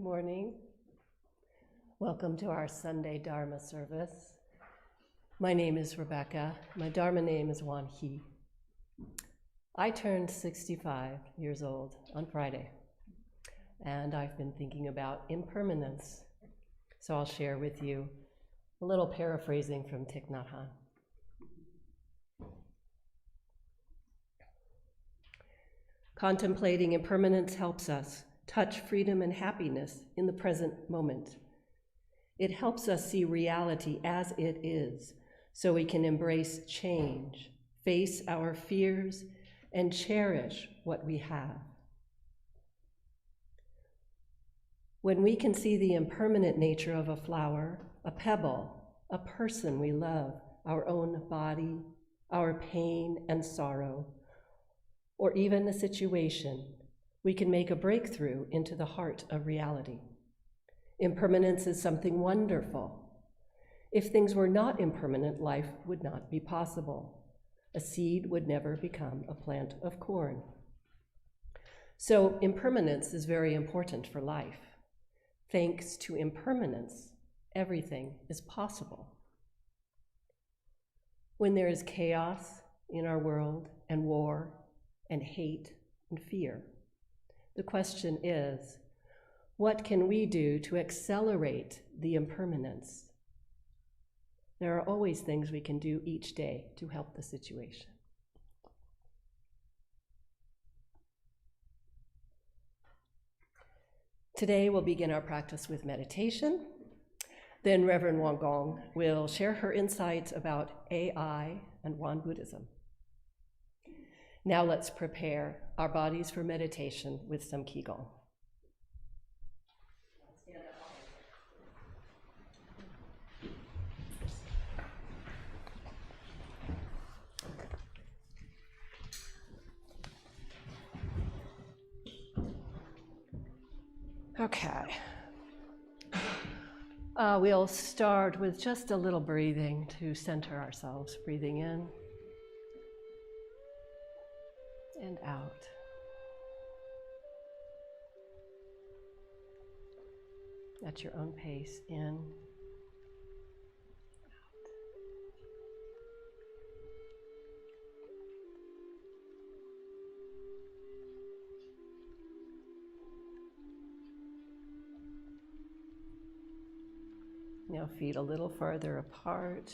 morning. Welcome to our Sunday Dharma service. My name is Rebecca. My Dharma name is Won. I turned 65 years old on Friday, and I've been thinking about impermanence. So I'll share with you a little paraphrasing from Thich Nhat Hanh. Contemplating impermanence helps us touch freedom and happiness in the present moment. It helps us see reality as it is, so we can embrace change, face our fears, and cherish what we have. When we can see the impermanent nature of a flower, a pebble, a person we love, our own body, our pain and sorrow, or even a situation, we can make a breakthrough into the heart of reality. Impermanence is something wonderful. If things were not impermanent, life would not be possible. A seed would never become a plant of corn. So impermanence is very important for life. Thanks to impermanence, everything is possible. When there is chaos in our world and war and hate and fear, the question is, what can we do to accelerate the impermanence? There are always things we can do each day to help the situation. Today we'll begin our practice with meditation. Then Reverend Qi Gong will share her insights about AI and Won Buddhism. Now let's prepare our bodies for meditation with some Qi Gong. Okay. We'll start with just a little breathing to center ourselves. Breathing in and out. At your own pace, in, now feet a little farther apart.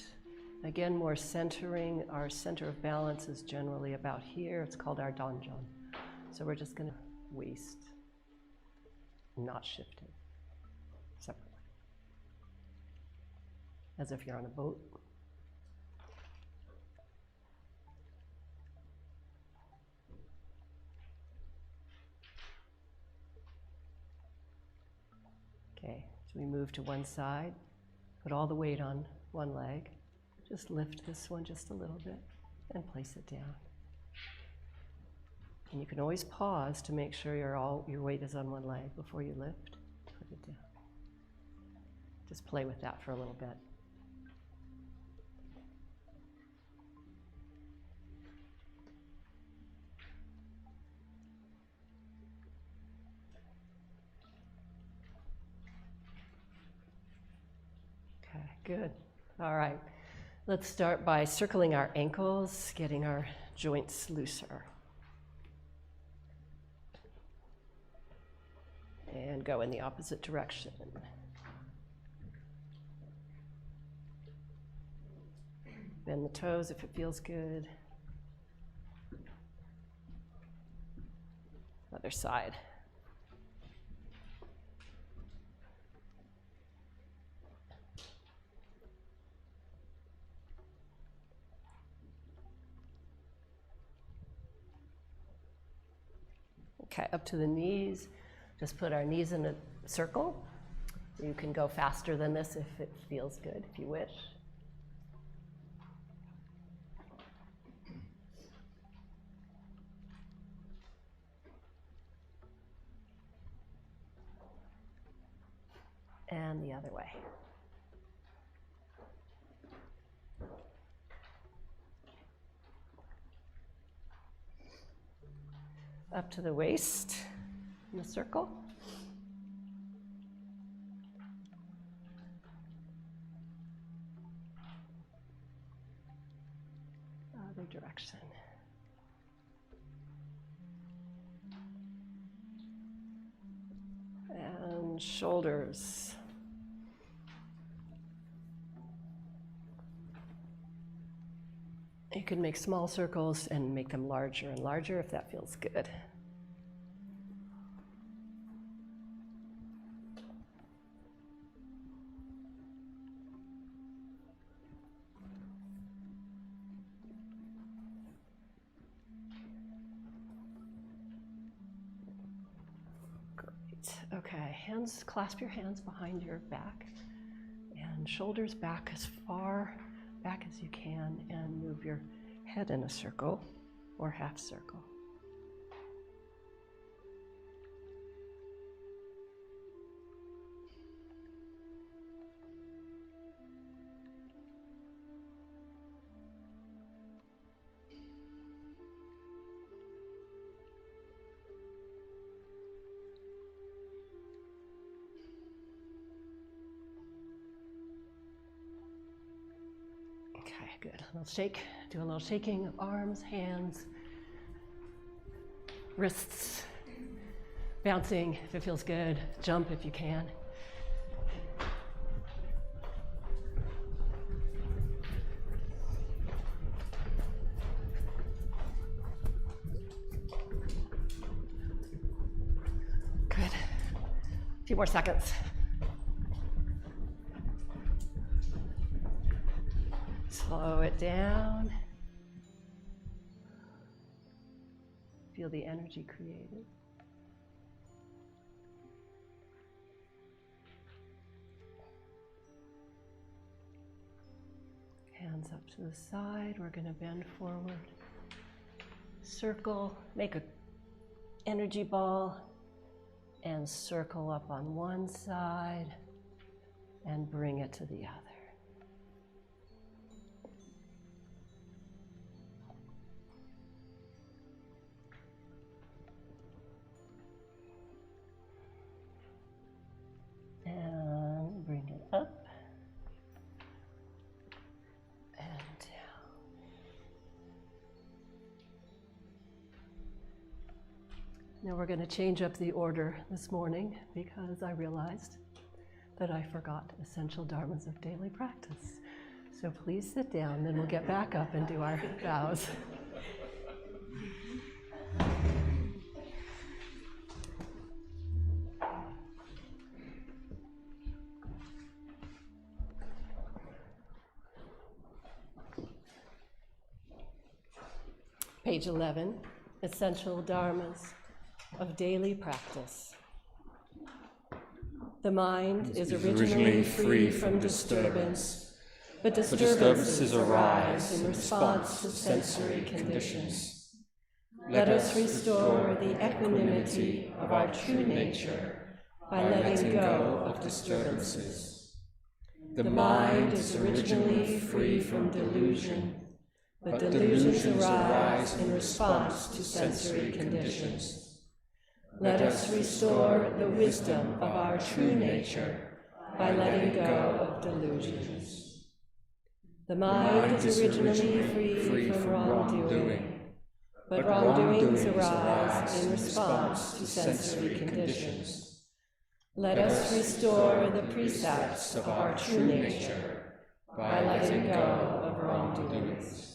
Again, more centering. Our center of balance is generally about here. It's called our donjon. So we're just going to waist, not shifting, separately. As if you're on a boat. Okay, so we move to one side. Put all the weight on one leg. Just lift this one just a little bit and place it down. And you can always pause to make sure your weight is on one leg before you lift. Put it down. Just play with that for a little bit. Okay, good. All right. Let's start by circling our ankles, getting our joints looser. And go in the opposite direction. Bend the toes if it feels good. Other side. Okay, up to the knees. Just put our knees in a circle. You can go faster than this if it feels good, if you wish. And the other way. Up to the waist in a circle. direction. And shoulders. You can make small circles and make them larger and larger if that feels good. Okay, hands, clasp your hands behind your back and shoulders back as far back as you can, and move your head in a circle or half circle. Good. A little shake. Do a little shaking of arms, hands, wrists, bouncing if it feels good. Jump if you can. Good. A few more seconds. Slow it down. Feel the energy created. Hands up to the side. We're going to bend forward. Circle, make an energy ball, and circle up on one side and bring it to the other. And bring it up and down. Now we're going to change up the order this morning because I realized that I forgot essential dharmas of daily practice. So please sit down, then we'll get back up and do our vows. Page 11, Essential Dharmas of Daily Practice. The mind is originally free from disturbance, but disturbances arise in response to sensory conditions. Let us restore the equanimity of our true nature by letting go of disturbances. The mind is originally free from delusion, but delusions arise in response to sensory conditions. Let us restore the wisdom of our true nature by letting go of delusions. The mind is originally free from wrongdoing, but wrongdoings arise in response to sensory conditions. Let us restore the precepts of our true nature by letting go of wrongdoings.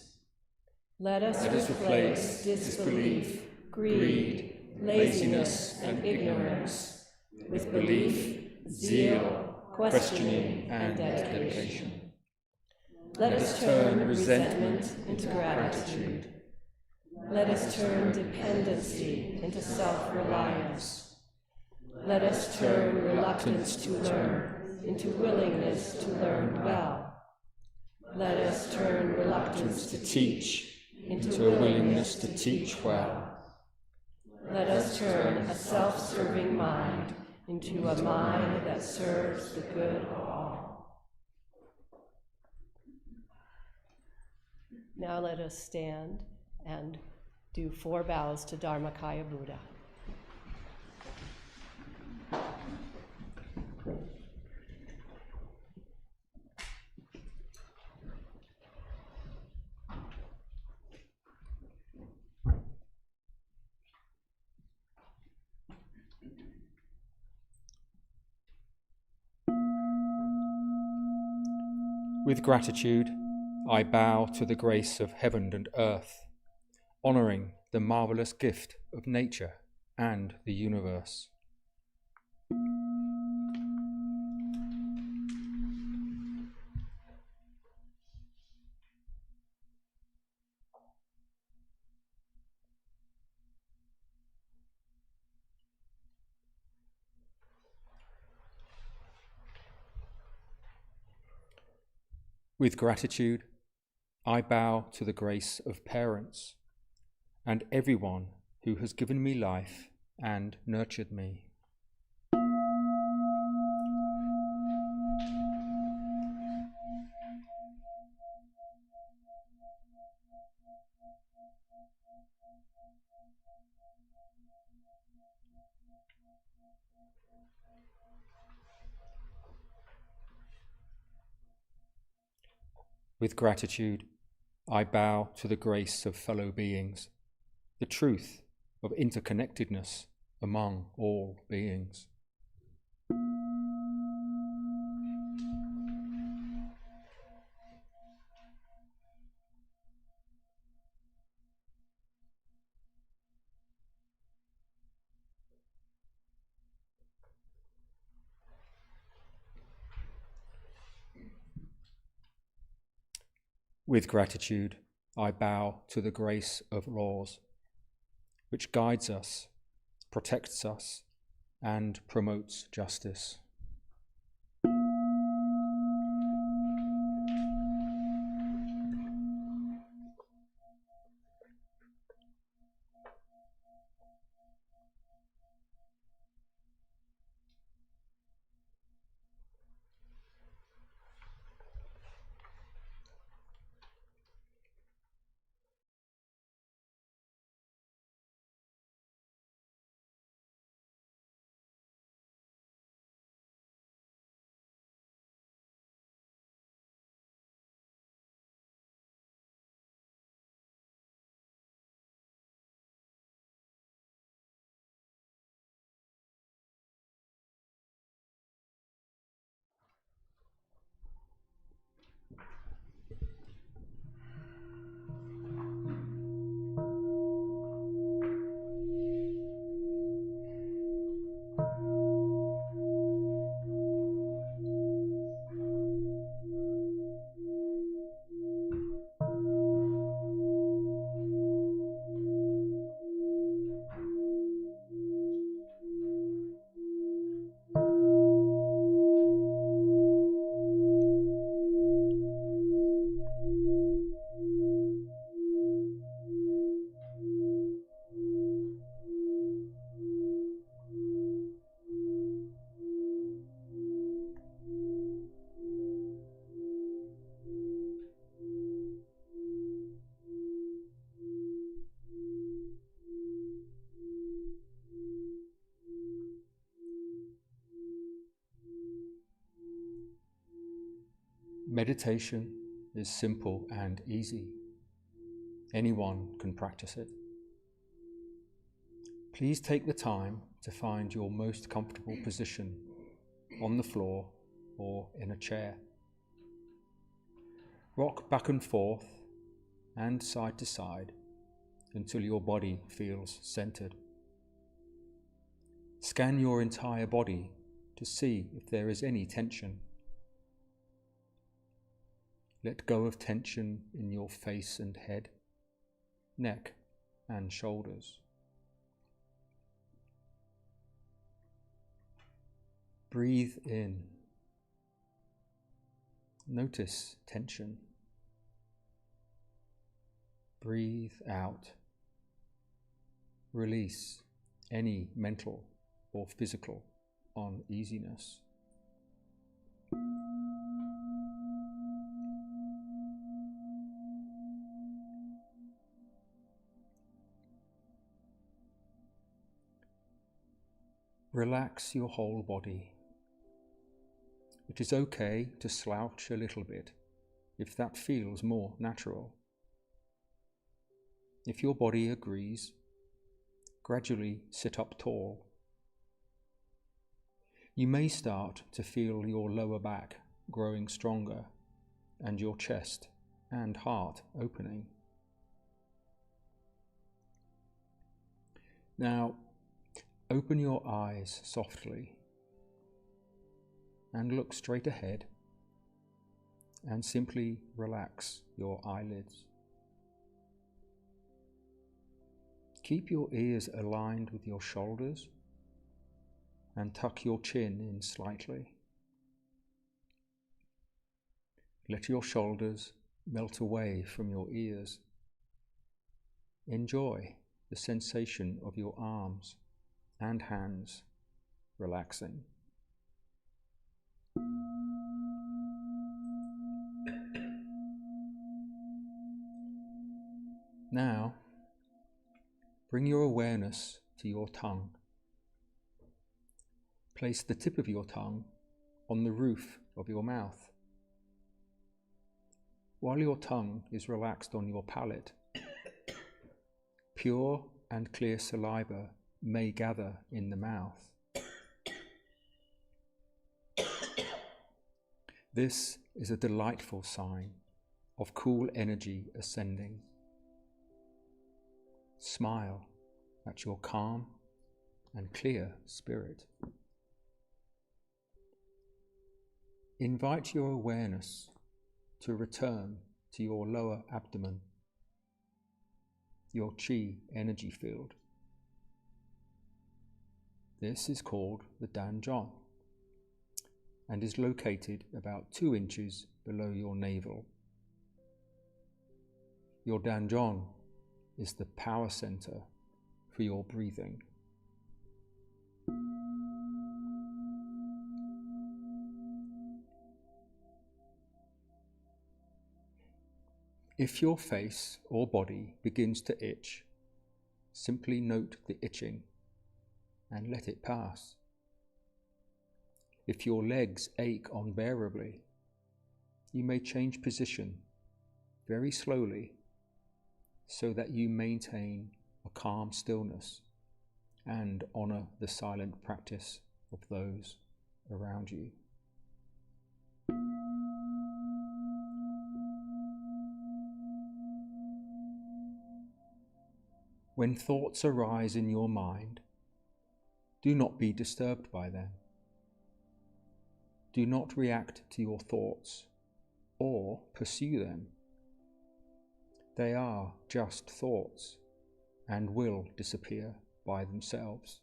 Let us replace disbelief, greed, laziness, and ignorance with belief, zeal, questioning, and dedication. Let us turn resentment into gratitude. Let us turn dependency into self-reliance. Let us turn reluctance to learn into willingness to learn well. Let us turn reluctance to teach into a willingness to teach well. Let us turn a self-serving mind into a mind that serves the good of all. Now let us stand and do 4 bows to Dharmakaya Buddha. With gratitude, I bow to the grace of heaven and earth, honouring the marvellous gift of nature and the universe. With gratitude, I bow to the grace of parents and everyone who has given me life and nurtured me. With gratitude, I bow to the grace of fellow beings, the truth of interconnectedness among all beings. With gratitude, I bow to the grace of laws, which guides us, protects us, and promotes justice. Meditation is simple and easy. Anyone can practice it. Please take the time to find your most comfortable position on the floor or in a chair. Rock back and forth and side to side until your body feels centered. Scan your entire body to see if there is any tension. Let go of tension in your face and head, neck and shoulders. Breathe in. Notice tension. Breathe out. Release any mental or physical uneasiness. Relax your whole body. It is okay to slouch a little bit if that feels more natural. If your body agrees, gradually sit up tall You may start to feel your lower back growing stronger and your chest and heart opening. Now, open your eyes softly and look straight ahead and simply relax your eyelids. Keep your ears aligned with your shoulders and tuck your chin in slightly. Let your shoulders melt away from your ears. Enjoy the sensation of your arms and hands relaxing. Now, bring your awareness to your tongue. Place the tip of your tongue on the roof of your mouth. While your tongue is relaxed on your palate, pure and clear saliva may gather in the mouth. This is a delightful sign of cool energy ascending. Smile at your calm and clear spirit. Invite your awareness to return to your lower abdomen, your Qi energy field. This is called the Danjon and is located about 2 inches below your navel. Your Danjon is the power center for your breathing. If your face or body begins to itch, simply note the itching and let it pass. If your legs ache unbearably, you may change position very slowly so that you maintain a calm stillness and honor the silent practice of those around you. When thoughts arise in your mind, do not be disturbed by them. Do not react to your thoughts or pursue them. They are just thoughts and will disappear by themselves.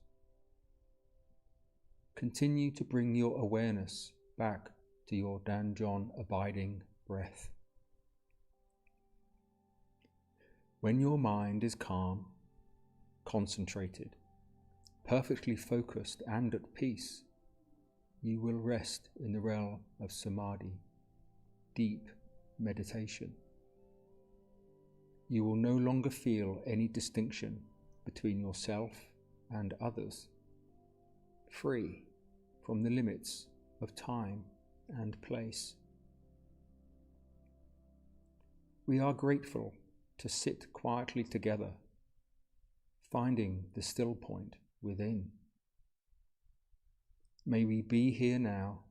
Continue to bring your awareness back to your Danjon abiding breath. When your mind is calm, concentrated, perfectly focused and at peace, you will rest in the realm of samadhi, deep meditation. You will no longer feel any distinction between yourself and others, free from the limits of time and place. We are grateful to sit quietly together, finding the still point within. May we be here now,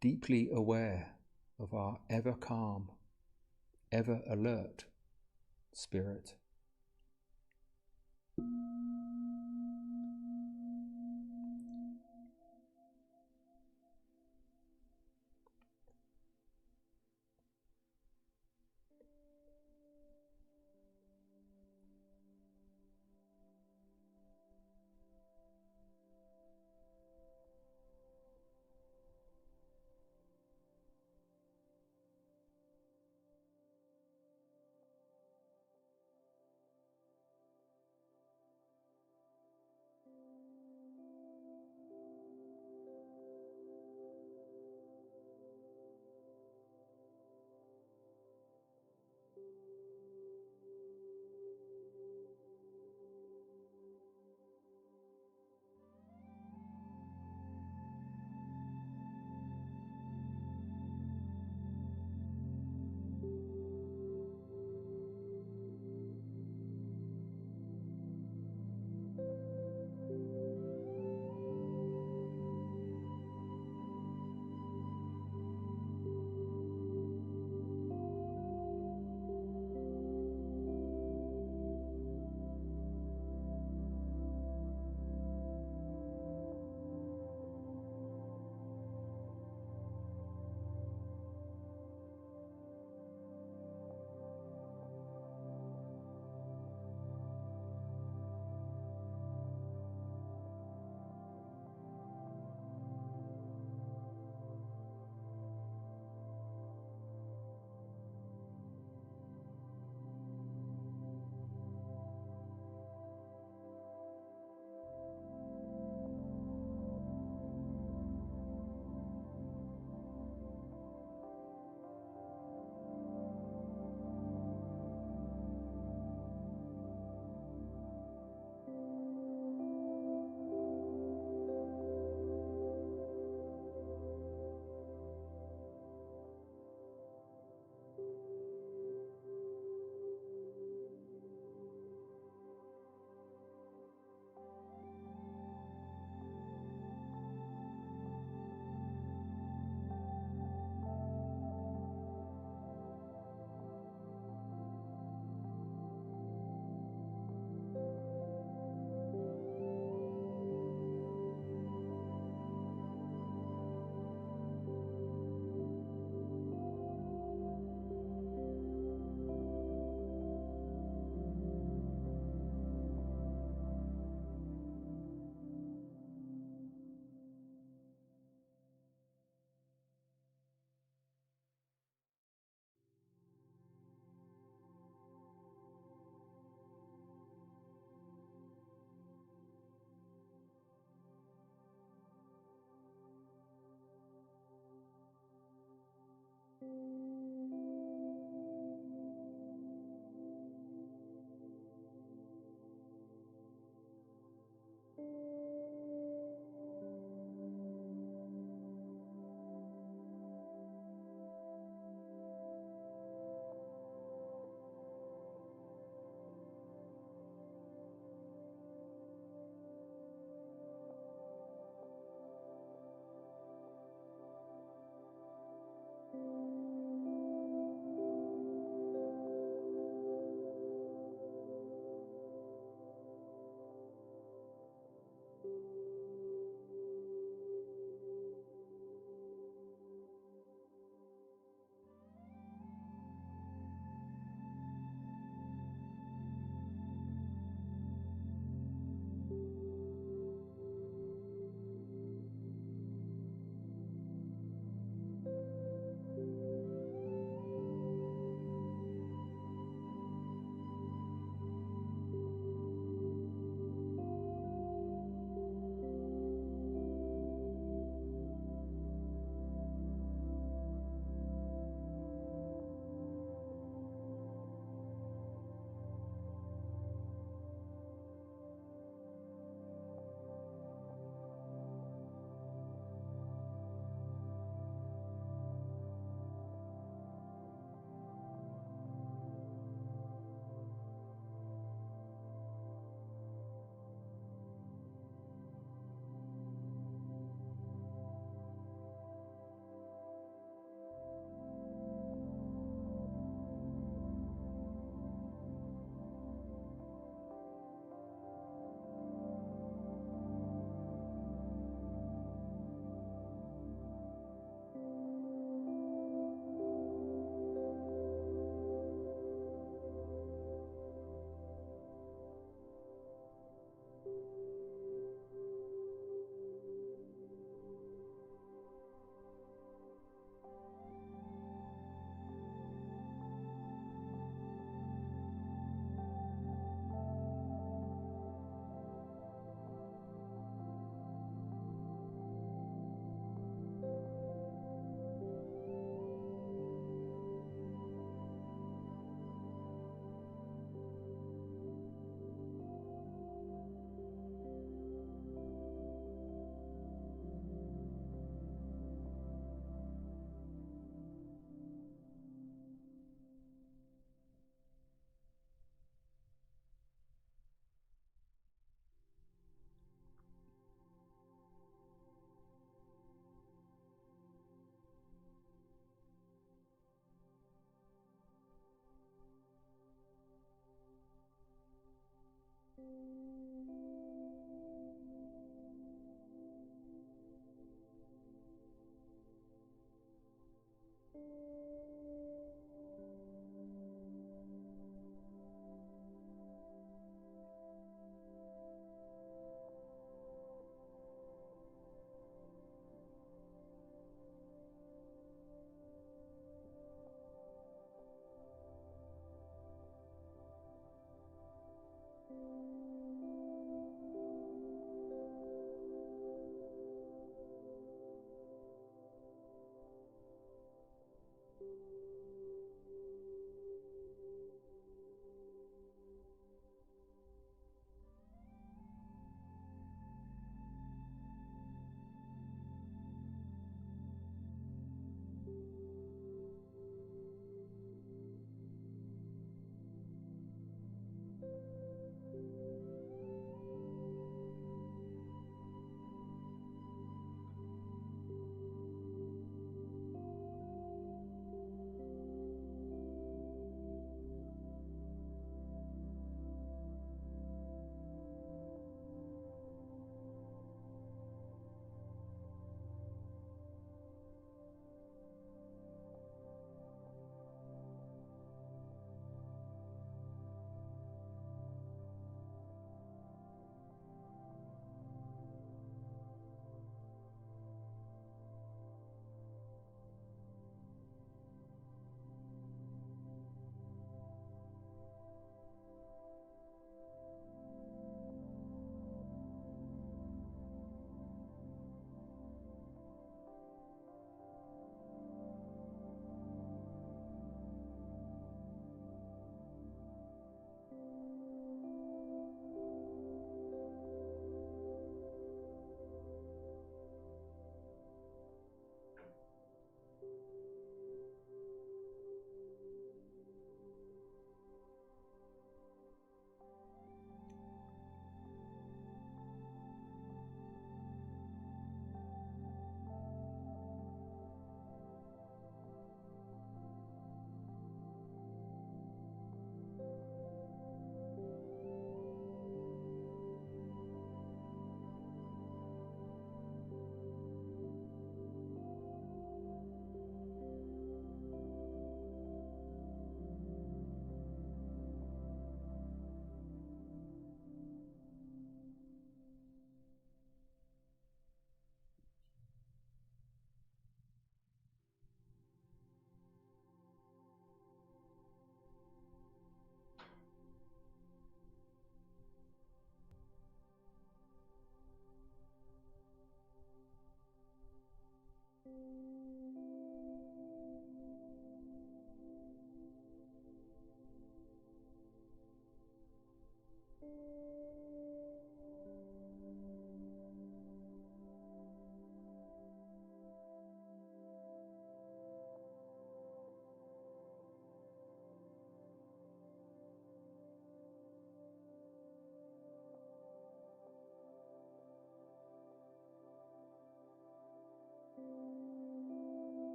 deeply aware of our ever calm, ever alert spirit.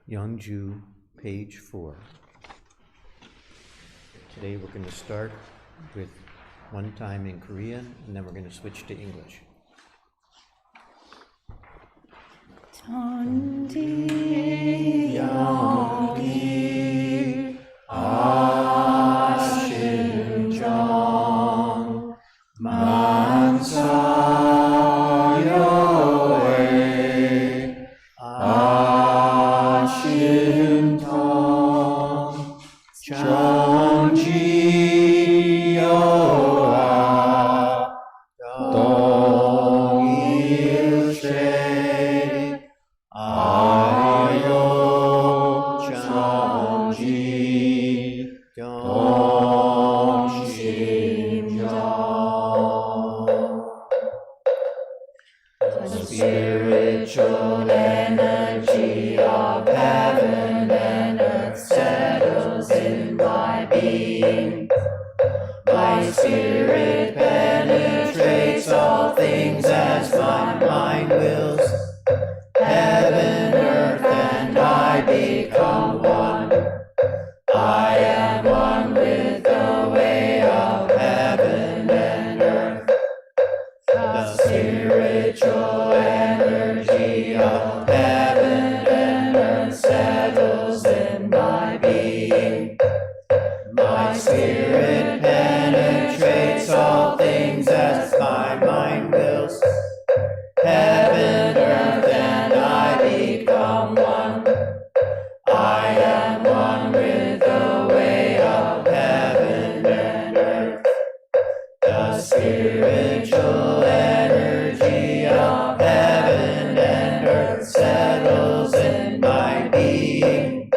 Youngju, page 4. Today we're going to start with one time in Korean, and then we're going to switch to English. 천지 영기 아심정 만사여의 아심정 정지여와 동일체 아요 정지 동심정. The spiritual energy of heaven and earth settles in my being. My spirit penetrates all things as my mind wills. Heaven, earth, and I become one. I am one with the way of heaven and earth. The spiritual energy of heaven and earth settles in my being. My spirit penetrates all things as my mind wills. Heaven, earth, and I become one. I am one with the way of heaven and earth. The spiritual energy of heaven and earth settles in my being.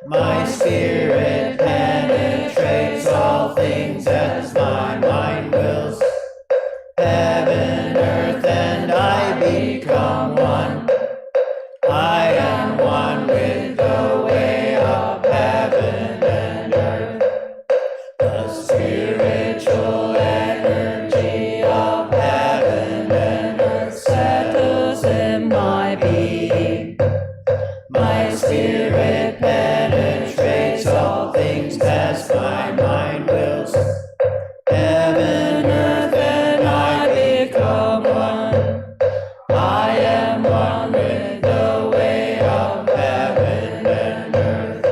My spirit penetrates all things as my mind wills. Heaven, earth, and I become one. I am one with the way of heaven and earth. The spiritual energy of heaven and earth settles in my being. My spirit penetrates all things as my mind wills. Heaven, earth, and I become one. I am one with the way of heaven and earth.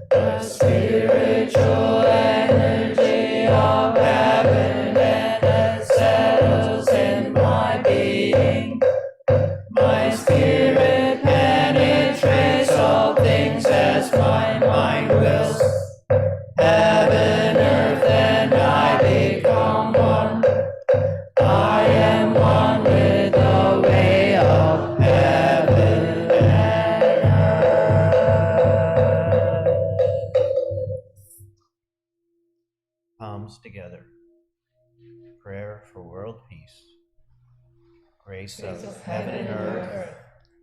The spiritual energy of heaven and earth settles in my being. My spirit penetrates all things as my mind wills. Heaven, earth, and I become one. I am one with the way of heaven and earth. Palms together. Prayer for world peace. Grace of heaven and earth,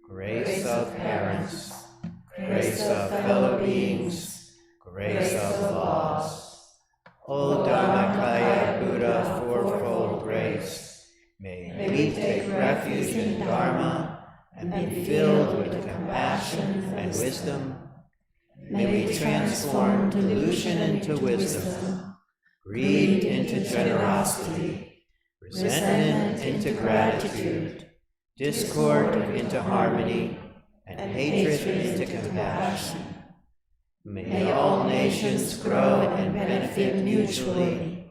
grace of parents, grace of fellow beings, grace of laws. O Dharmakaya Buddha, fourfold grace, may we take refuge in Dharma and be filled with compassion and wisdom. May we transform delusion into wisdom, greed into generosity, resentment into gratitude, discord into harmony, and hatred into compassion. May all nations grow and benefit mutually.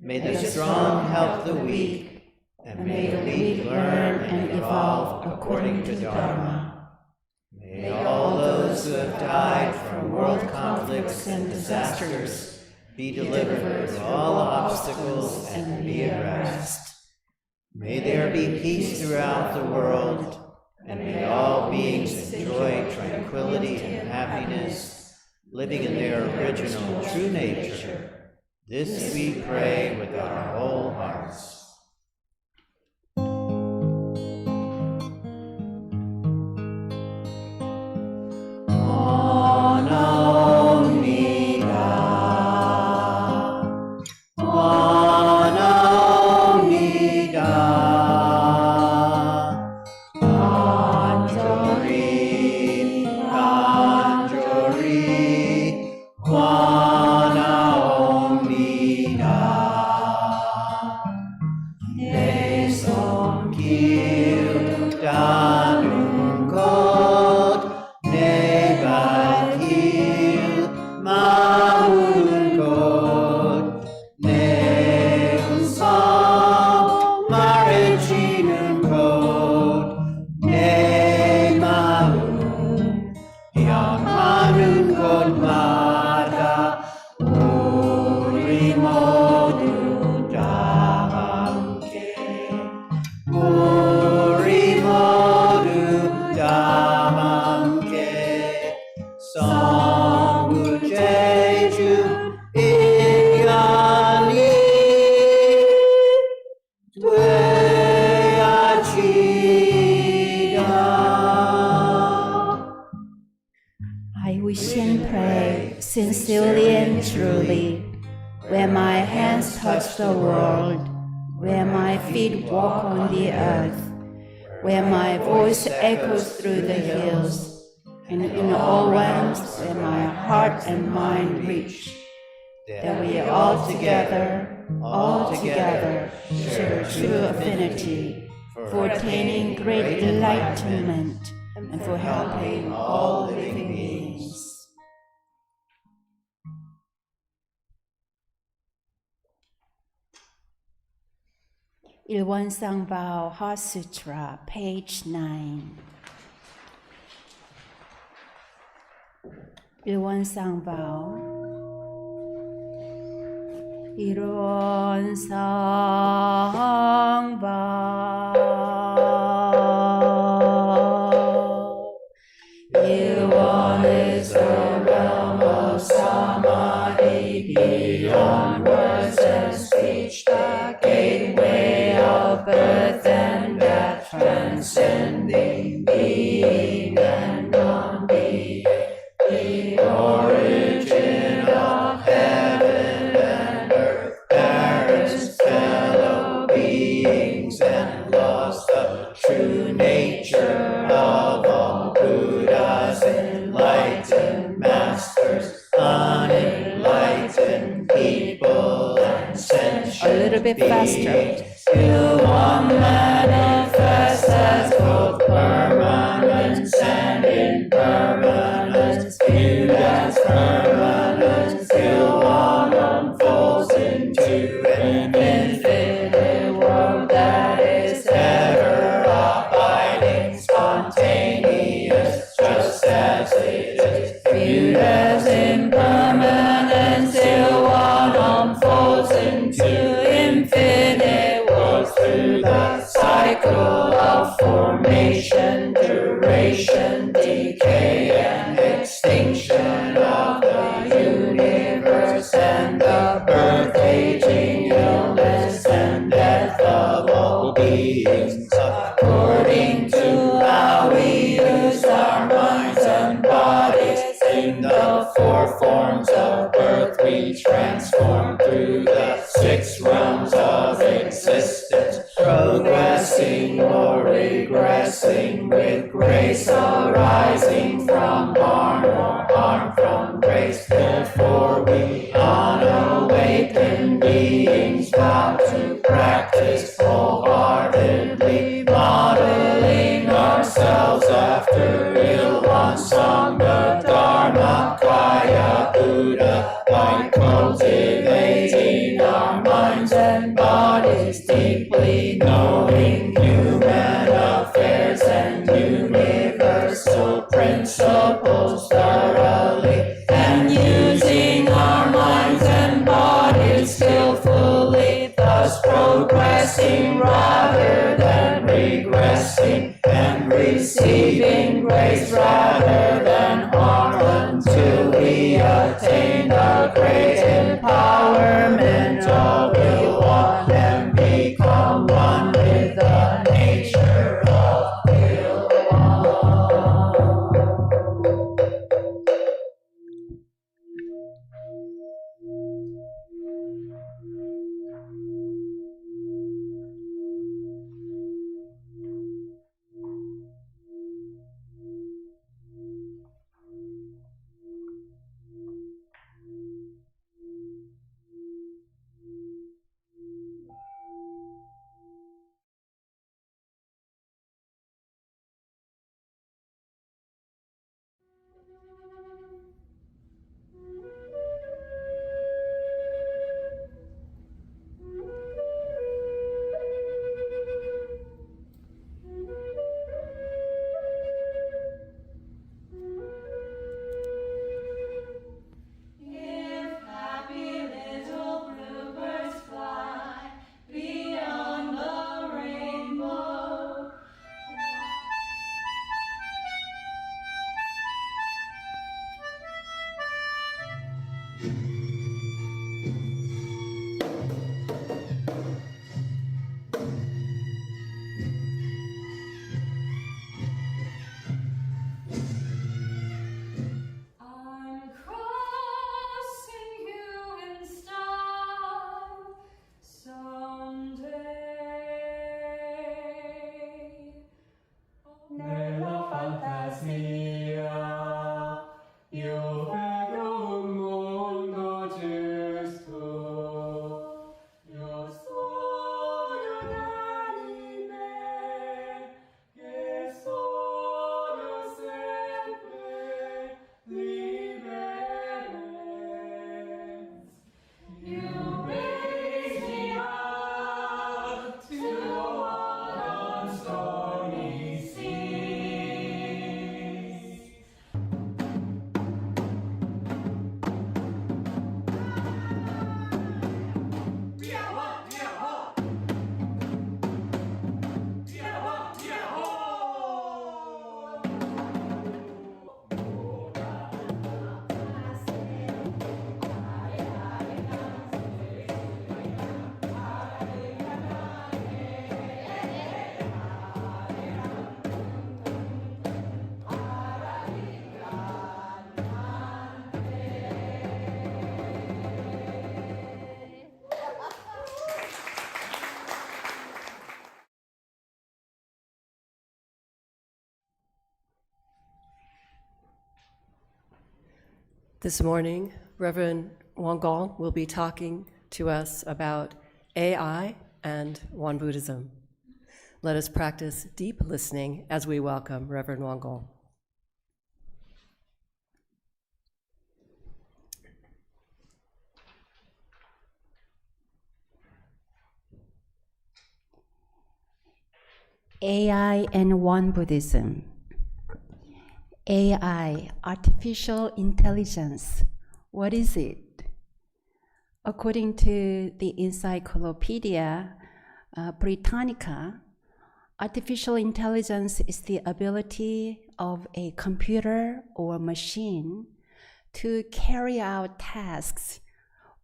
May the strong help the weak, and may the weak learn and evolve according to Dharma. May all those who have died from world conflicts and disasters be delivered from all obstacles and be at rest. May there be peace throughout the world, and may all beings enjoy tranquility and happiness, living in their original true nature. This we pray with our whole hearts. Anjali Jun Inyani Dwaya Qi Gong. I will pray sincerely and truly, where my hands touch the world, where my feet walk on the earth, where my voice echoes through the hills, and in all realms where my heart and mind reach, that we all together share true affinity for attaining great enlightenment and for helping all living beings. Ilwonsangpao Heart Sutra, page 9. Ilwonsangpao. Ilwonsangpao. Ilwon is the realm of samadhi beyond words and speech, the gateway of birth and death, transcending being and non-being, the origin of heaven and earth, parents, fellow beings, and laws, the true nature of all Buddhas, enlightened masters, unenlightened people, and sentient a little bit faster. You one manifest as both permanence and impermanence, viewed as permanence, till one unfolds into an infinite world that is ever abiding, spontaneous, just as it is, viewed as impermanence, till one unfolds into infinite worlds through the cycle of formation, duration, decay, and extinction of the universe, and the birth, aging, illness, and death of all beings, according to how we use our minds and bodies. In the four forms of birth we transform through the 6 realms of existence, progressing or regressing, with grace arising from harm or harm from grace. Therefore we unawakened beings vow to practice wholeheartedly, modeling ourselves after Ilwonsangpa Dharma Kaya Buddha, by cultivating our minds and bodies deeply, knowing human affairs and universal principles thoroughly, and using our minds and bodies skillfully, thus progressing rather than regressing, and receiving grace rather than harm, until we attain the great empowerment of Ilwon and become one with the nature of Ilwon. This morning, Reverend Won will be talking to us about AI and Won Buddhism. Let us practice deep listening as we welcome Reverend Won. AI and Won Buddhism. AI, artificial intelligence. What is it? According to the Encyclopedia Britannica, artificial intelligence is the ability of a computer or machine to carry out tasks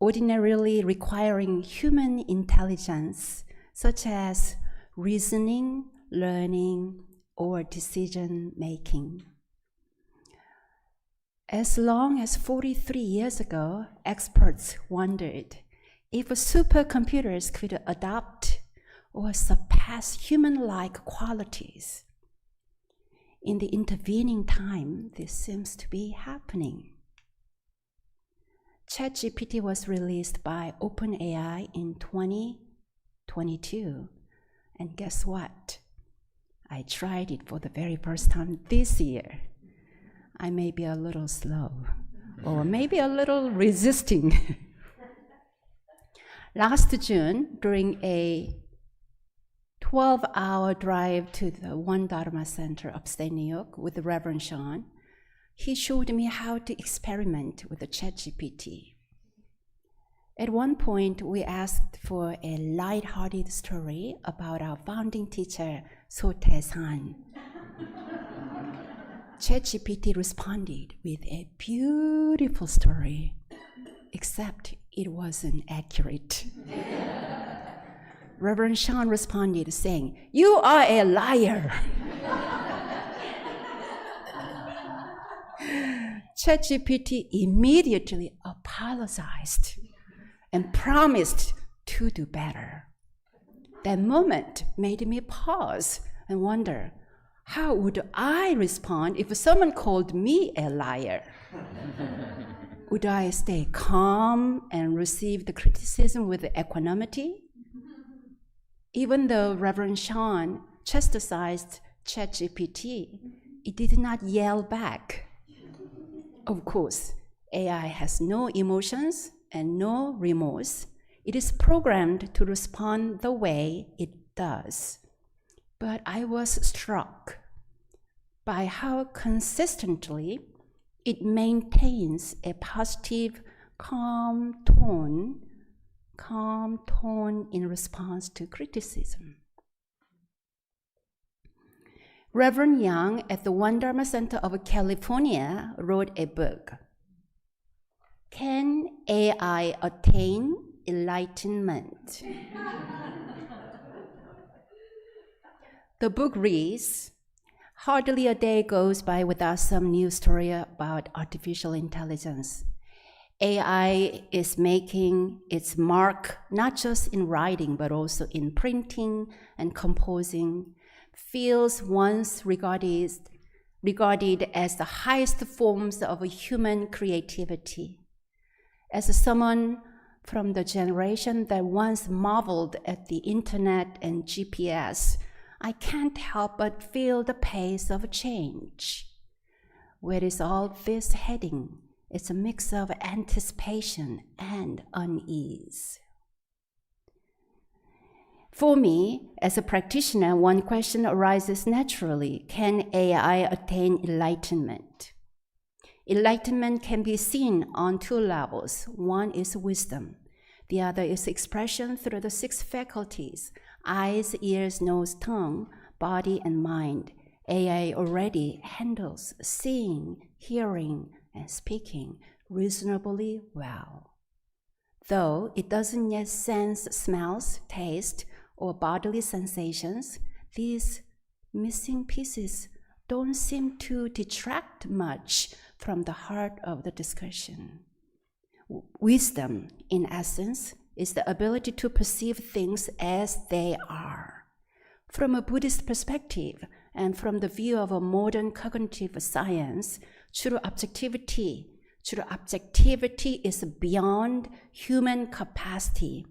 ordinarily requiring human intelligence, such as reasoning, learning, or decision-making. As long as 43 years ago, experts wondered if supercomputers could adopt or surpass human-like qualities. In the intervening time, this seems to be happening. ChatGPT was released by OpenAI in 2022, and guess what? I tried it for the very first time this year. I may be a little slow, or maybe a little resisting. Last June, during a 12-hour drive to the One Dharma Center upstate New York with the Reverend Sean, he showed me how to experiment with the ChatGPT. At one point, we asked for a light-hearted story about our founding teacher, Sotae-san. ChatGPT responded with a beautiful story, except it wasn't accurate. Reverend Sean responded saying, "You are a liar." ChatGPT immediately apologized and promised to do better. That moment made me pause and wonder, how would I respond if someone called me a liar? Would I stay calm and receive the criticism with equanimity? Even though Reverend Sean chastised ChatGPT, it did not yell back. Of course, AI has no emotions and no remorse. It is programmed to respond the way it does. But I was struck by how consistently it maintains a positive, calm tone in response to criticism. Reverend Young at the One Dharma Center of California wrote a book, "Can AI Attain Enlightenment?" The book reads, "Hardly a day goes by without some new story about artificial intelligence. AI is making its mark not just in writing, but also in printing and composing, fields once regarded as the highest forms of human creativity. As someone from the generation that once marveled at the internet and GPS, I can't help but feel the pace of change. Where is all this heading? It's a mix of anticipation and unease." For me, as a practitioner, one question arises naturally: can AI attain enlightenment? Enlightenment can be seen on two levels. One is wisdom. The other is expression through the 6 faculties: eyes, ears, nose, tongue, body, and mind. AI already handles seeing, hearing, and speaking reasonably well. Though it doesn't yet sense smells, taste, or bodily sensations, these missing pieces don't seem to detract much from the heart of the discussion. Wisdom, in essence, is the ability to perceive things as they are. From a Buddhist perspective, and from the view of a modern cognitive science, true objectivity, True objectivity is beyond human capacity.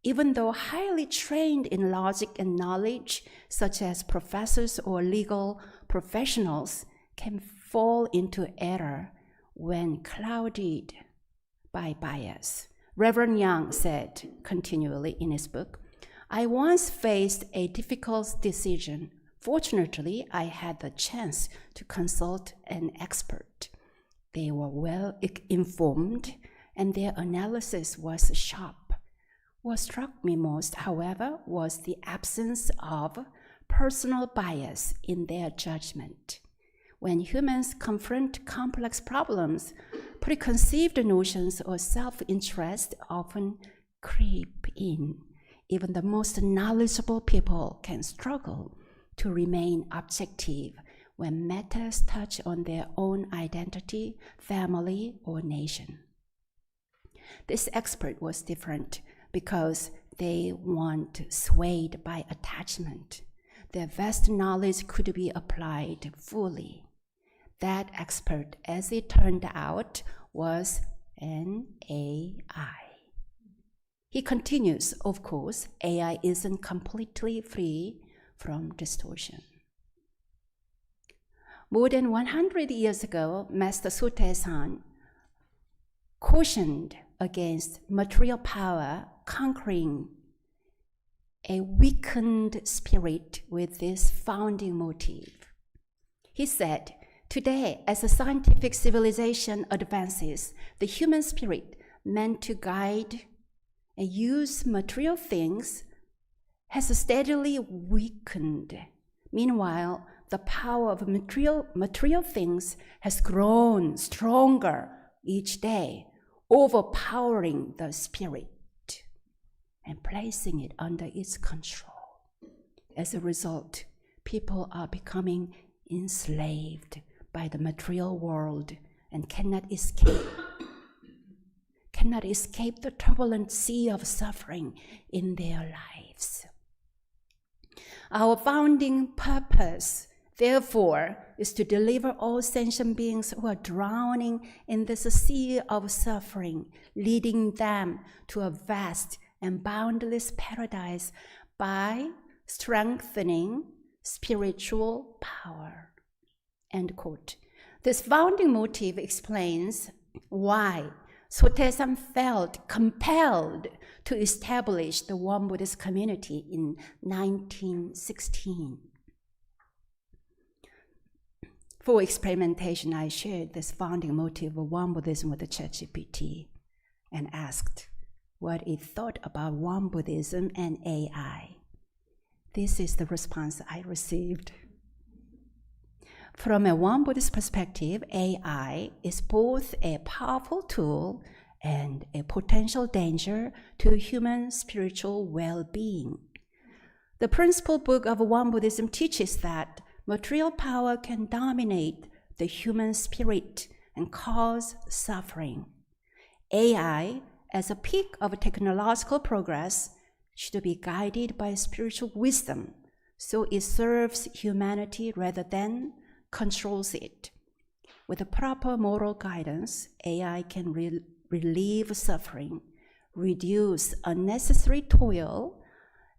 Even though highly trained in logic and knowledge, such as professors or legal professionals, can fall into error when clouded by bias. Reverend Young said continually in his book, "I once faced a difficult decision. Fortunately, I had the chance to consult an expert. They were well informed and their analysis was sharp. What struck me most, however, was the absence of personal bias in their judgment. When humans confront complex problems, preconceived notions or self-interest often creep in. Even the most knowledgeable people can struggle to remain objective when matters touch on their own identity, family, or nation." This expert was different because they weren't swayed by attachment. Their vast knowledge could be applied fully. That expert, as it turned out, was an AI. He continues, of course, AI isn't completely free from distortion. More than 100 years ago, Master Sotaesan cautioned against material power conquering a weakened spirit with this founding motive. He said, "Today, as a scientific civilization advances, the human spirit meant to guide and use material things has steadily weakened. Meanwhile, the power of material things has grown stronger each day, overpowering the spirit and placing it under its control. As a result, people are becoming enslaved by the material world and cannot escape the turbulent sea of suffering in their lives. Our founding purpose, therefore, is to deliver all sentient beings who are drowning in this sea of suffering, leading them to a vast and boundless paradise by strengthening spiritual power." End quote. This founding motive explains why Sotaesan felt compelled to establish the Won Buddhist community in 1916. For experimentation, I shared this founding motive of Won Buddhism with the ChatGPT and asked what it thought about Won Buddhism and AI. This is the response I received. From a Won Buddhist perspective, AI is both a powerful tool and a potential danger to human spiritual well-being. The principal book of Won Buddhism teaches that material power can dominate the human spirit and cause suffering. AI, as a peak of technological progress, should be guided by spiritual wisdom, so it serves humanity rather than controls it. With the proper moral guidance, AI can relieve suffering, reduce unnecessary toil,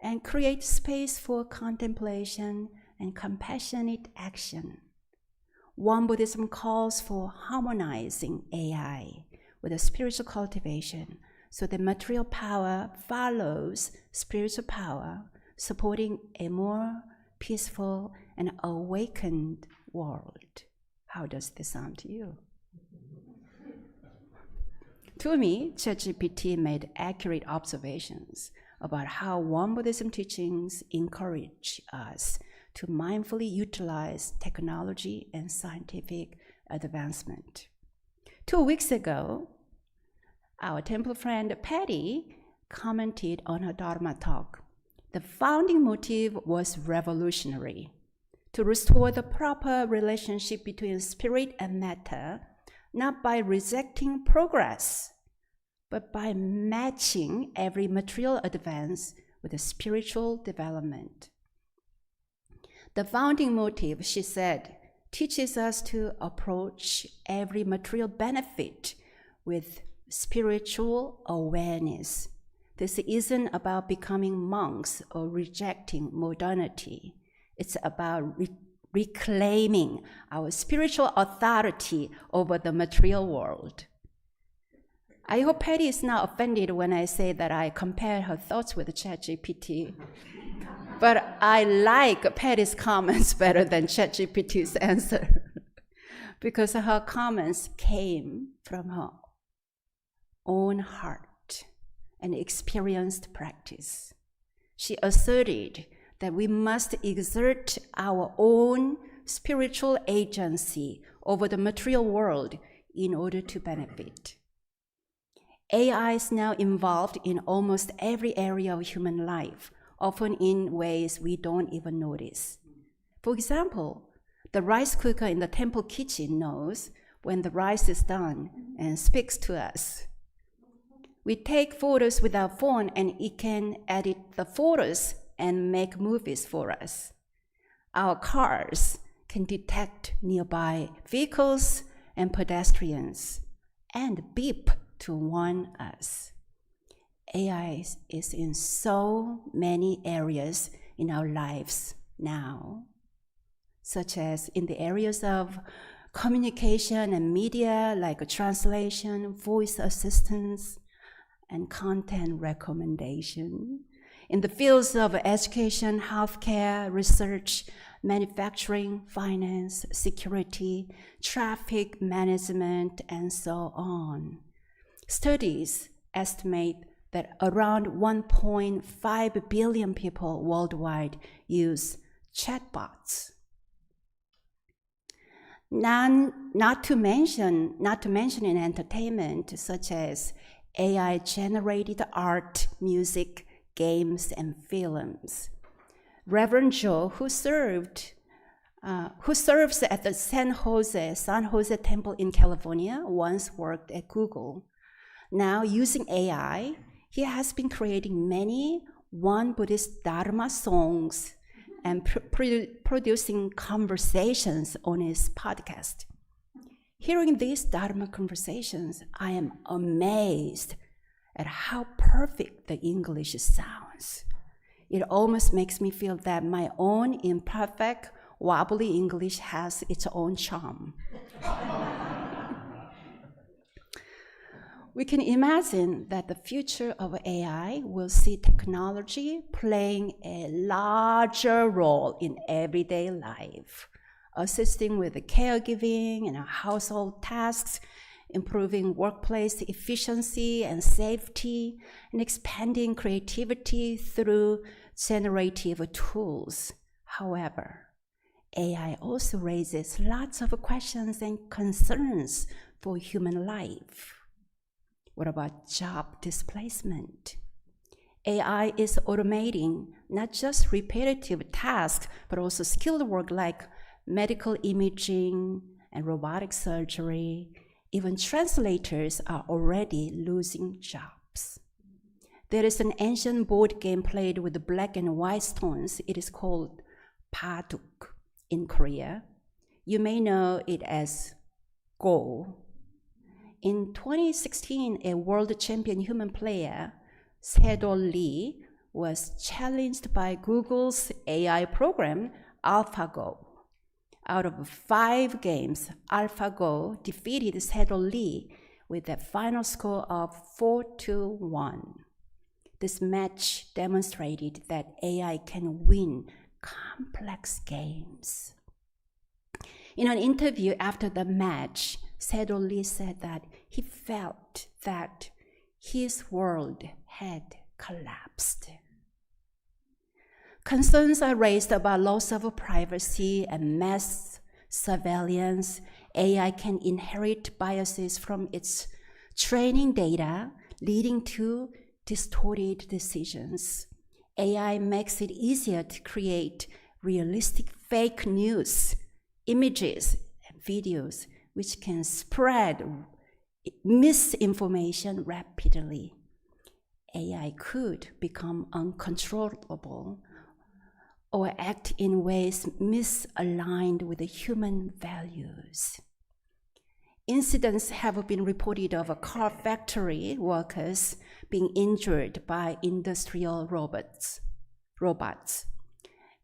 and create space for contemplation and compassionate action. Won Buddhism calls for harmonizing AI with a spiritual cultivation so that material power follows spiritual power, supporting a more peaceful and awakened world. How does this sound to you? To me, ChatGPT made accurate observations about how Won Buddhism teachings encourage us to mindfully utilize technology and scientific advancement. 2 weeks ago, our temple friend Patty commented on her Dharma Talk. The founding motive was revolutionary: to restore the proper relationship between spirit and matter, not by rejecting progress, but by matching every material advance with a spiritual development. The founding motive, she said, teaches us to approach every material benefit with spiritual awareness. This isn't about becoming monks or rejecting modernity. It's about reclaiming our spiritual authority over the material world. I hope Patty is not offended when I say that I compare her thoughts with ChatGPT. But I like Patty's comments better than ChatGPT's answer because her comments came from her own heart and experienced practice. She asserted that we must exert our own spiritual agency over the material world in order to benefit. AI is now involved in almost every area of human life, often in ways we don't even notice. For example, the rice cooker in the temple kitchen knows when the rice is done and speaks to us. We take photos with our phone and it can edit the photos and make movies for us. Our cars can detect nearby vehicles and pedestrians and beep to warn us. AI is in so many areas in our lives now, such as in the areas of communication and media, like translation, voice assistance, and content recommendation. In the fields of education, healthcare, research, manufacturing, finance, security, traffic management, and so on. Studies estimate that around 1.5 billion people worldwide use chatbots. Not to mention in entertainment, such as AI-generated art, music, games, and films. Reverend Joe, who serves at the San Jose Temple in California, once worked at Google. Now, using AI, he has been creating many Won Buddhist Dharma songs and producing conversations on his podcast. Hearing these Dharma conversations, I am amazed at how perfect the English sounds. It almost makes me feel that my own imperfect, wobbly English has its own charm. We can imagine that the future of AI will see technology playing a larger role in everyday life, assisting with the caregiving and household tasks, improving workplace efficiency and safety, and expanding creativity through generative tools. However, AI also raises lots of questions and concerns for human life. What about job displacement? AI is automating not just repetitive tasks, but also skilled work like medical imaging and robotic surgery. Even translators are already losing jobs. There is an ancient board game played with black and white stones. It is called Paduk in Korea. You may know it as Go. In 2016, a world champion human player, Sedol Lee, was challenged by Google's AI program, AlphaGo. Out of 5 games, AlphaGo defeated Sedol Lee with a final score of 4-1. This match demonstrated that AI can win complex games. In an interview after the match, Sedol Lee said that he felt that his world had collapsed. Concerns are raised about loss of privacy and mass surveillance. AI can inherit biases from its training data, leading to distorted decisions. AI makes it easier to create realistic fake news, images, and videos, which can spread misinformation rapidly. AI could become uncontrollable or act in ways misaligned with the human values. Incidents have been reported of car factory workers being injured by industrial robots.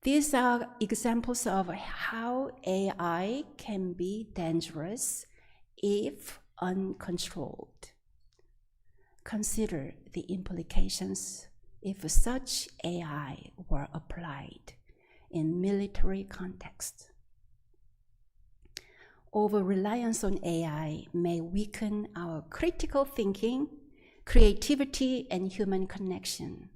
These are examples of how AI can be dangerous if uncontrolled. Consider the implications if such AI were applied in military context. Over-reliance on AI may weaken our critical thinking, creativity, and human connection.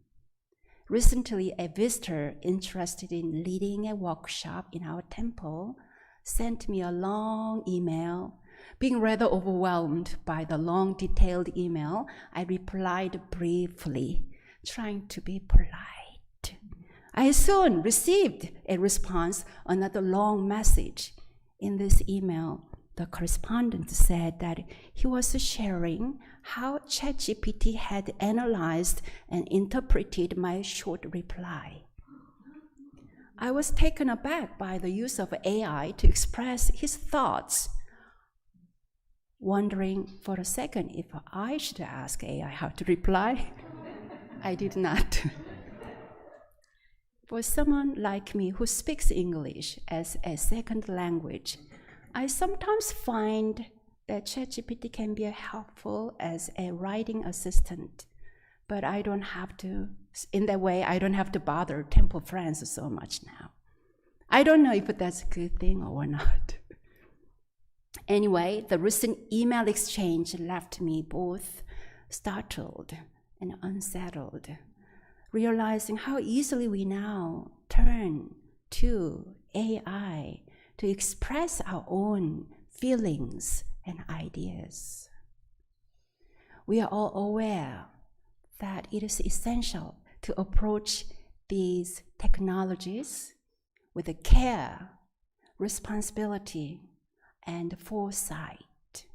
Recently, a visitor interested in leading a workshop in our temple sent me a long email. Being rather overwhelmed by the long, detailed email, I replied briefly, trying to be polite. I soon received a response, another long message. In this email, the correspondent said that he was sharing how ChatGPT had analyzed and interpreted my short reply. I was taken aback by the use of AI to express his thoughts, wondering for a second if I should ask AI how to reply. I did not. For someone like me who speaks English as a second language, I sometimes find that ChatGPT can be helpful as a writing assistant, but I don't have to, in that way, I don't have to bother temple friends so much now. I don't know if that's a good thing or not. Anyway, the recent email exchange left me both startled and unsettled, realizing how easily we now turn to AI to express our own feelings and ideas. We are all aware that it is essential to approach these technologies with care, responsibility, and foresight.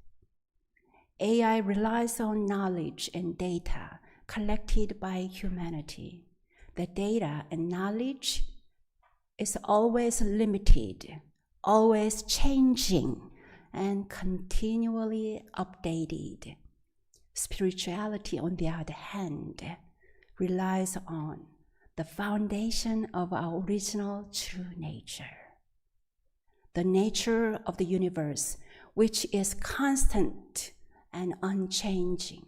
AI relies on knowledge and data collected by humanity. The data and knowledge is always limited, always changing, and continually updated. Spirituality, on the other hand, relies on the foundation of our original true nature, the nature of the universe, which is constant and unchanging.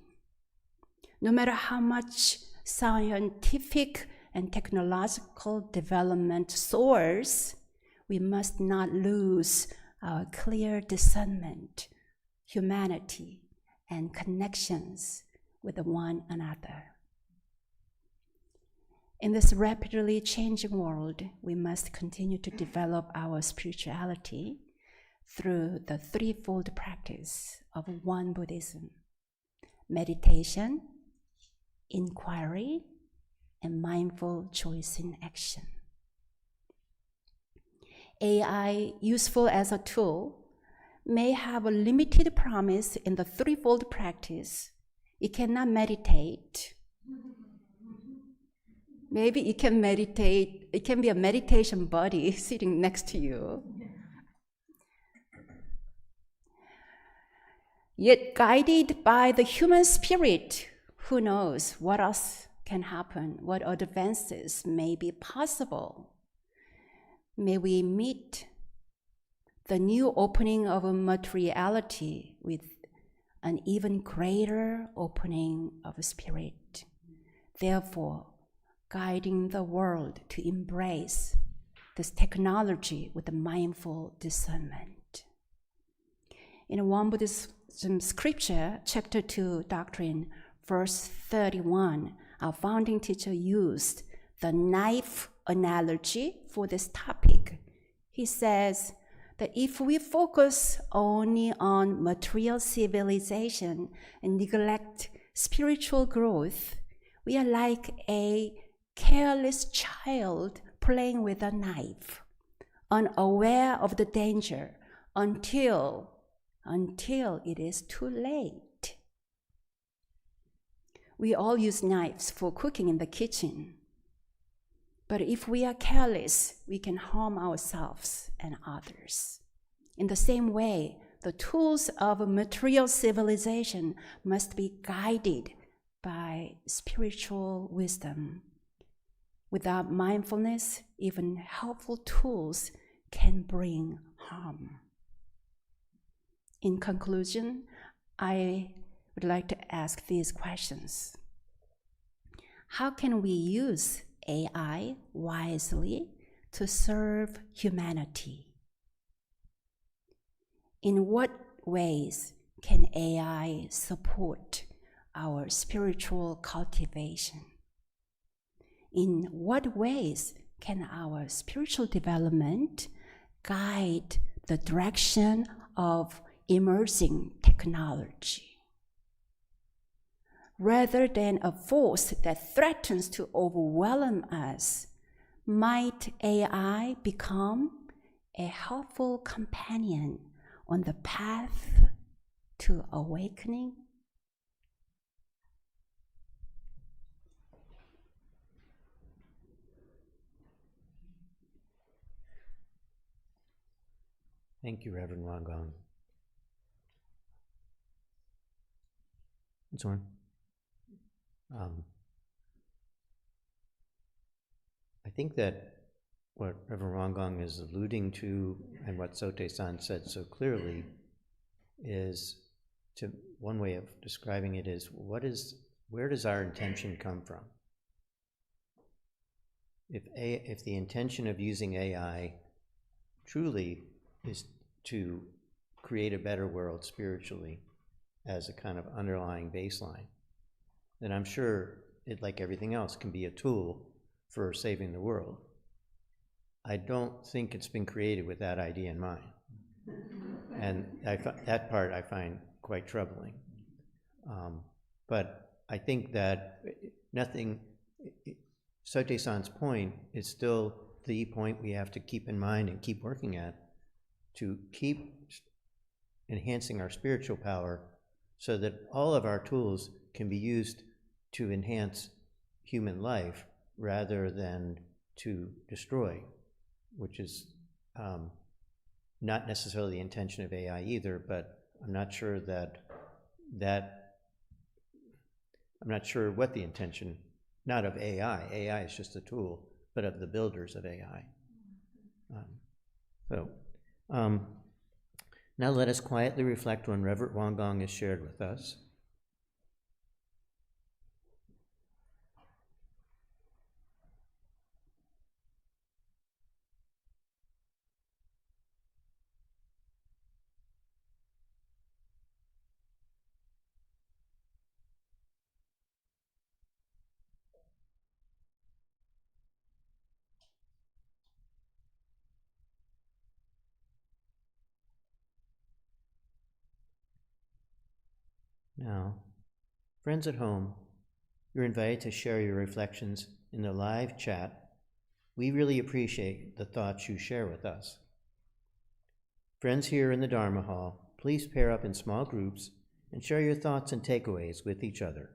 No matter how much scientific and technological development soars, we must not lose our clear discernment, humanity, and connections with one another. In this rapidly changing world, we must continue to develop our spirituality through the threefold practice of Won Buddhism: meditation, inquiry, and mindful choice in action. AI, useful as a tool, may have a limited promise in the threefold practice. It cannot meditate. Maybe it can meditate, it can be a meditation buddy sitting next to you. Yet guided by the human spirit, who knows what else can happen, what advances may be possible. May we meet the new opening of materiality with an even greater opening of spirit, therefore guiding the world to embrace this technology with a mindful discernment. In Won Buddhism scripture, chapter 2, doctrine, verse 31, our founding teacher used the knife analogy for this topic. He says that if we focus only on material civilization and neglect spiritual growth, we are like a careless child playing with a knife, unaware of the danger until it is too late. We all use knives for cooking in the kitchen. But if we are careless, we can harm ourselves and others. In the same way, the tools of material civilization must be guided by spiritual wisdom. Without mindfulness, even helpful tools can bring harm. In conclusion, I would like to ask these questions. How can we use AI wisely to serve humanity? In what ways can AI support our spiritual cultivation? In what ways can our spiritual development guide the direction of emerging technology? Rather than a force that threatens to overwhelm us, might AI become a helpful companion on the path to awakening? Thank you, Reverend Won Gong. It's on. I think that what Reverend Won Gong is alluding to, and what Sote-san said so clearly, is one way of describing it is where does our intention come from? If the intention of using AI truly is to create a better world spiritually as a kind of underlying baseline, then I'm sure it, like everything else, can be a tool for saving the world. I don't think it's been created with that idea in mind. And that part I find quite troubling. But I think that Sote-san's point is still the point we have to keep in mind and keep working at, to keep enhancing our spiritual power so that all of our tools can be used to enhance human life rather than to destroy, which is not necessarily the intention of AI either, but I'm not sure I'm not sure what the intention, not of AI. AI is just a tool, but of the builders of AI. Now let us quietly reflect on Reverend Won Gong has shared with us. Now, friends at home, you're invited to share your reflections in the live chat. We really appreciate the thoughts you share with us. Friends here in the Dharma Hall, please pair up in small groups and share your thoughts and takeaways with each other.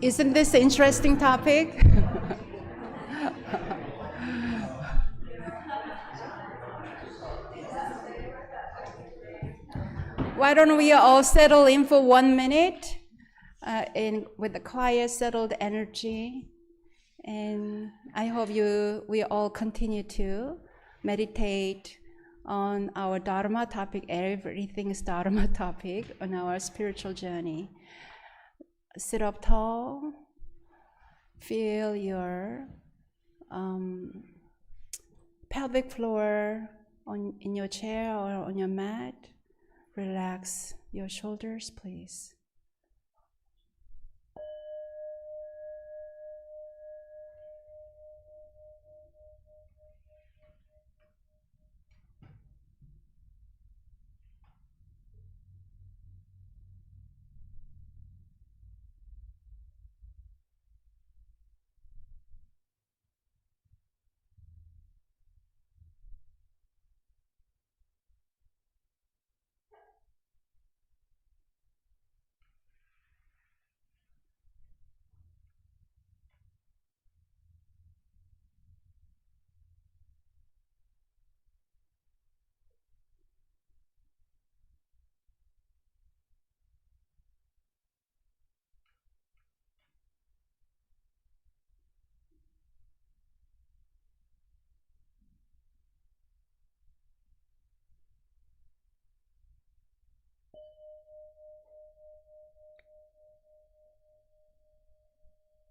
Isn't this an interesting topic? Why don't we all settle in for 1 minute with a quiet, settled energy. And I hope we all continue to meditate on our Dharma topic. Everything is Dharma topic on our spiritual journey. Sit up tall. Feel your pelvic floor in your chair or on your mat. Relax your shoulders, please.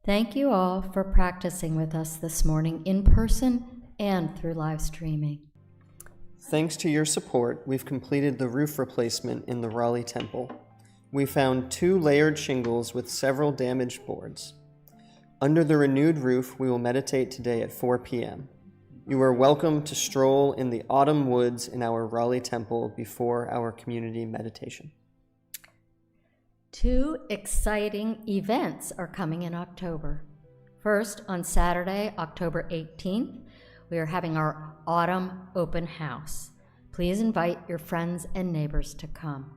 Thank you all for practicing with us this morning in person and through live streaming. Thanks to your support, we've completed the roof replacement in the Raleigh Temple. We found 2 layered shingles with several damaged boards. Under the renewed roof, we will meditate today at 4 p.m. You are welcome to stroll in the autumn woods in our Raleigh temple before our community meditation. 2 exciting events are coming in October. First, on Saturday, October 18th, we are having our autumn open house. Please invite your friends and neighbors to come.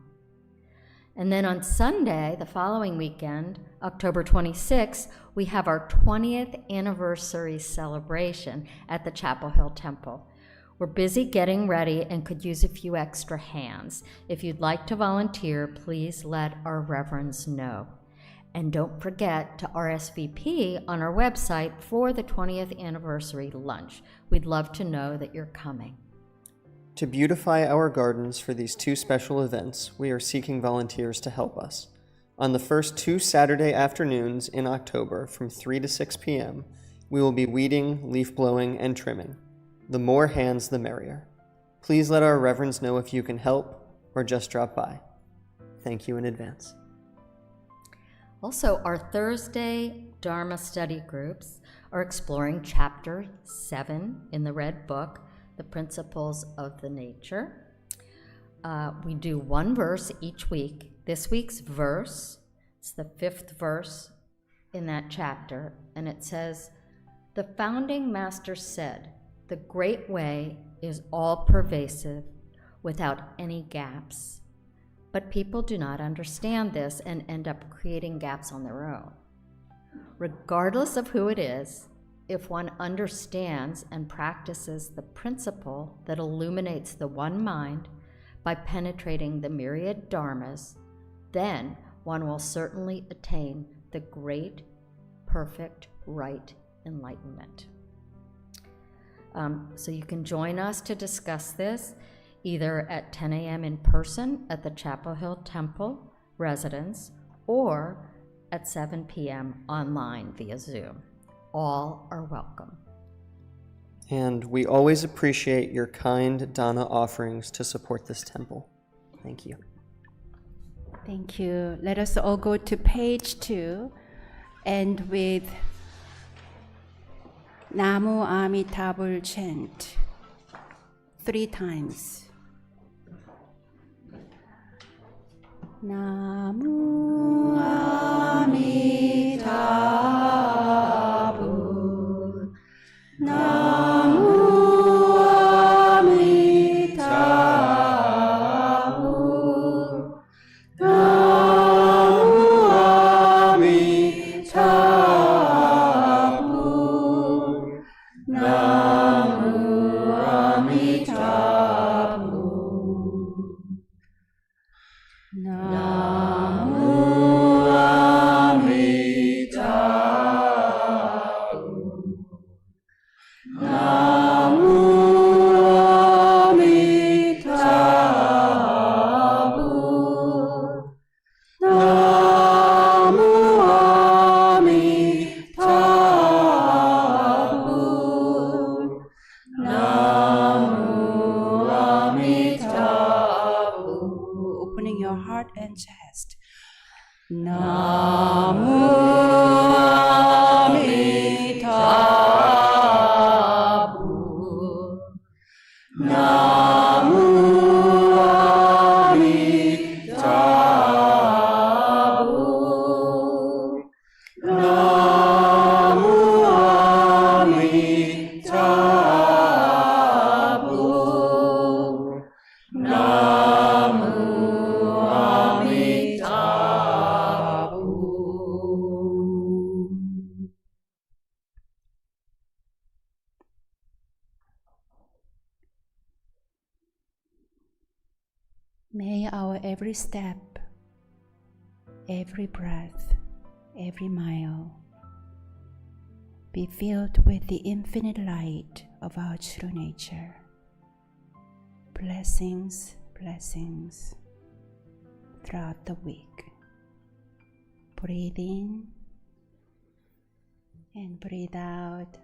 And then on Sunday, the following weekend, October 26th, we have our 20th anniversary celebration at the Chapel Hill Temple. We're busy getting ready and could use a few extra hands. If you'd like to volunteer, please let our reverends know. And don't forget to RSVP on our website for the 20th anniversary lunch. We'd love to know that you're coming. To beautify our gardens for these 2 special events, we are seeking volunteers to help us. On the first 2 Saturday afternoons in October from 3 to 6 p.m., we will be weeding, leaf blowing, and trimming. The more hands, the merrier. Please let our reverends know if you can help or just drop by. Thank you in advance. Also, our Thursday Dharma study groups are exploring Chapter 7 in the Red Book, The Principles of the Nature. We do 1 verse each week. This week's verse, it's the 5th verse in that chapter, and it says, "The founding master said, the great way is all-pervasive, without any gaps. But people do not understand this and end up creating gaps on their own. Regardless of who it is, if one understands and practices the principle that illuminates the one mind by penetrating the myriad dharmas, then one will certainly attain the great, perfect, right enlightenment." So you can join us to discuss this either at 10 a.m. in person at the Chapel Hill Temple residence or at 7 p.m. online via Zoom. All are welcome. And we always appreciate your kind dana offerings to support this temple. Thank you. Thank you. Let us all go to page 2 and with Namu Amitabha chant 3 times. Namu Amitabha. Namu Amitabha. Namu Amitabha. Namu Amitabha. Namu Amitabha. Namu Amitabha. Namu Amitabha. Namu Amitabha. Opening your heart and chest. Namu Amitabha. Namu Amitabha. Namu Amitabha. Namu Amitabha. May our every step, every breath, every mile be filled with the infinite light of our true nature. Blessings, blessings throughout the week. Breathe in and breathe out.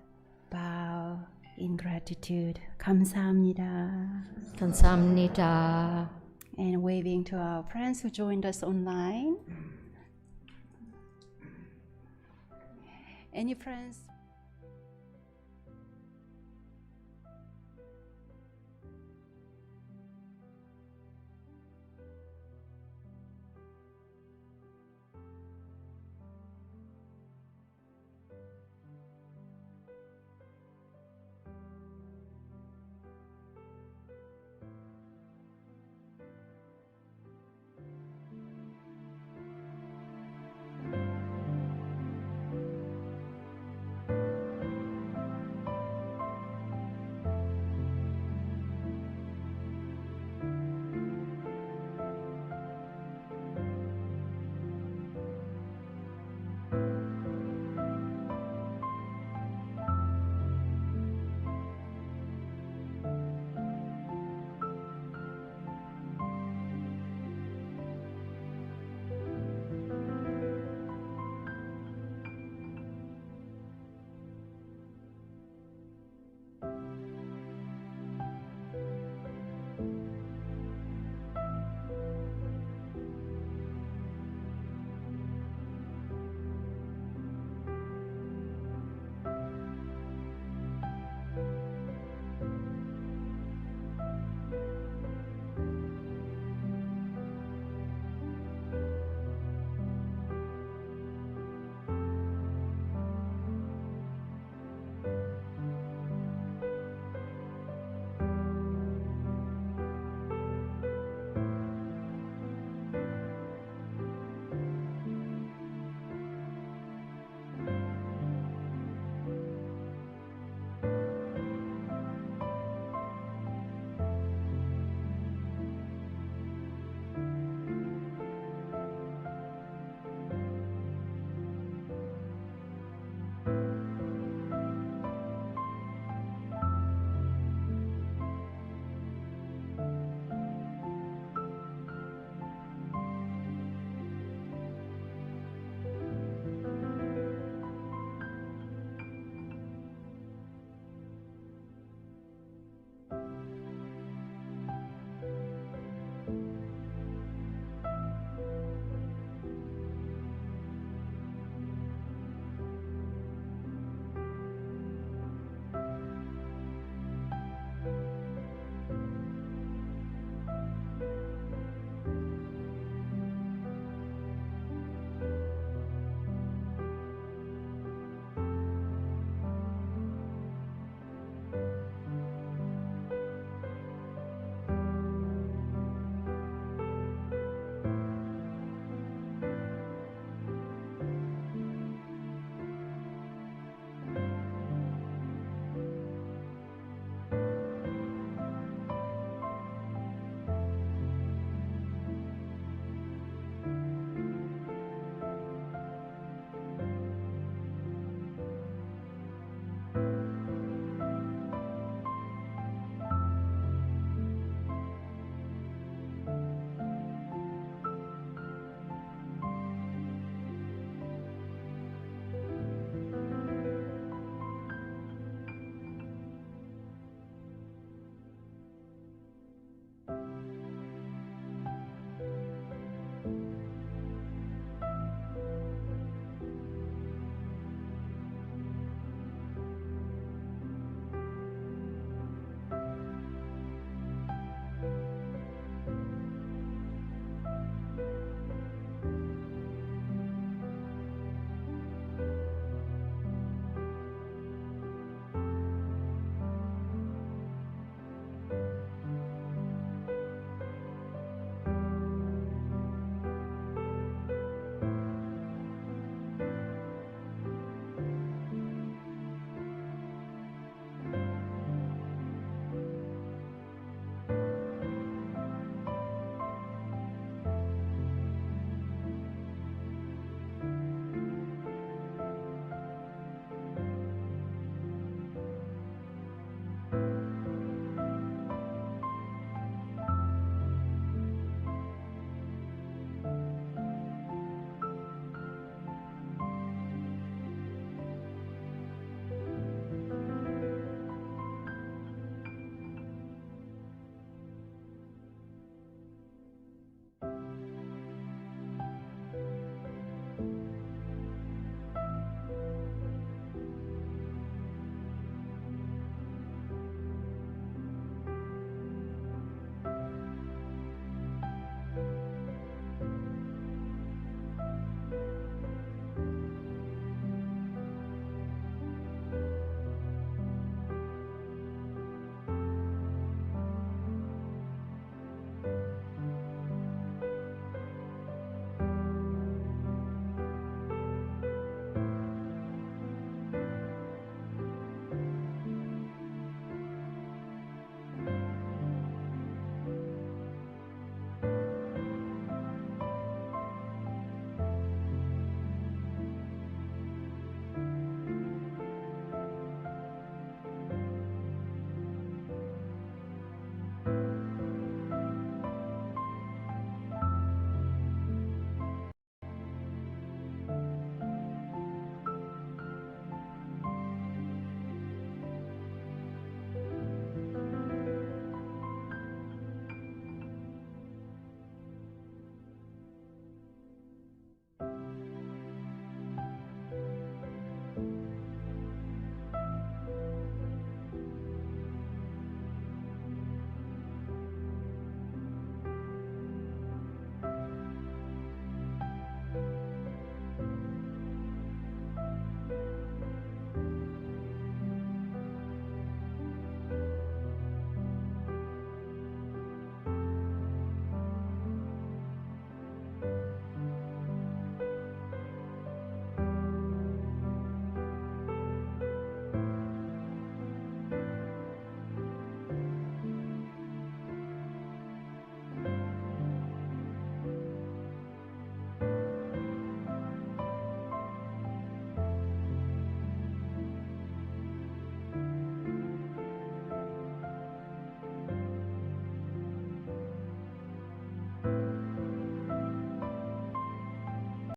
Bow in gratitude. 감사합니다. 감사합니다. And waving to our friends who joined us online. Any friends